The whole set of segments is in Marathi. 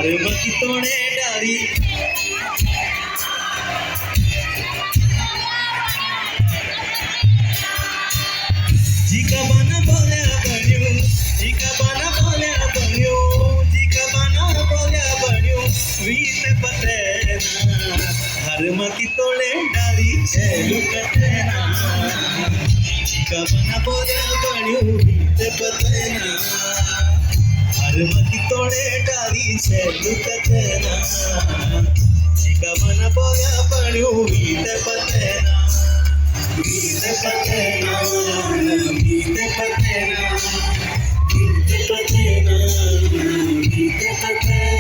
हर मकी तोड़े डाली जीका बना बोल्या बन्यो जीका बना बोल्या बन्यो जीका बना बोल्या बन्यो वीत पतेना हर मकी तोड़े डाली छेलू कतेना जीका बना बोल्या बन्यो वीत पतेना हर मकी तोड़े डाली छेलू कतेना जीका बना बोल्या बन्यो वीत पतेना वीत पतेना वीत पतेना वीत पतेना वीत पतेना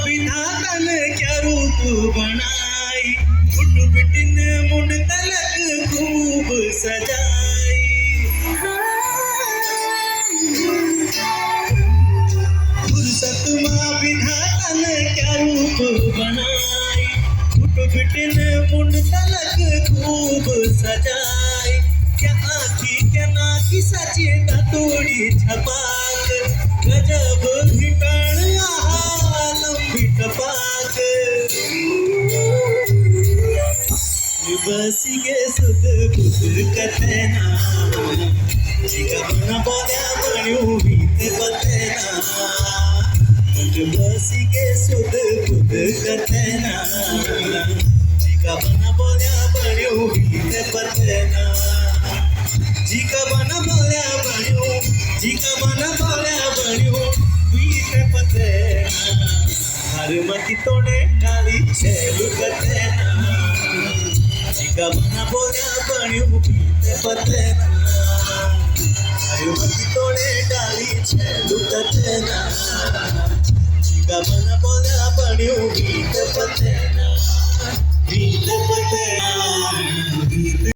विधातन क्या रूप बनाई उठ बिटिन मुंड तलक खूब सजाई फुर्सत माँ विधातन क्या रूप बनाई उठ बिटिन मुंड तलक खूब सजाई क्या आँखी क्या नाकी सची तोड़ी छपाक गजब हिटण बसीगे सुध बुध कतेना जीका बना बोल्या बन्यो वीत पतेना बसीगे सुध बुध कतेना जीका बना बोल्या बन्यो वीत पतेना जीका बना बोल्या बन्यो जीका बना बोल्या बन्यो वीत पतेना हर मकी तोड़े डाली छेलू कतेना जीका बना बोल्या बन्यो वीत पतेना हर मकी तोड़े डाली छेलू कतेना जीका बना बोल्या बन्यो वीत पतेना वीत पतेना।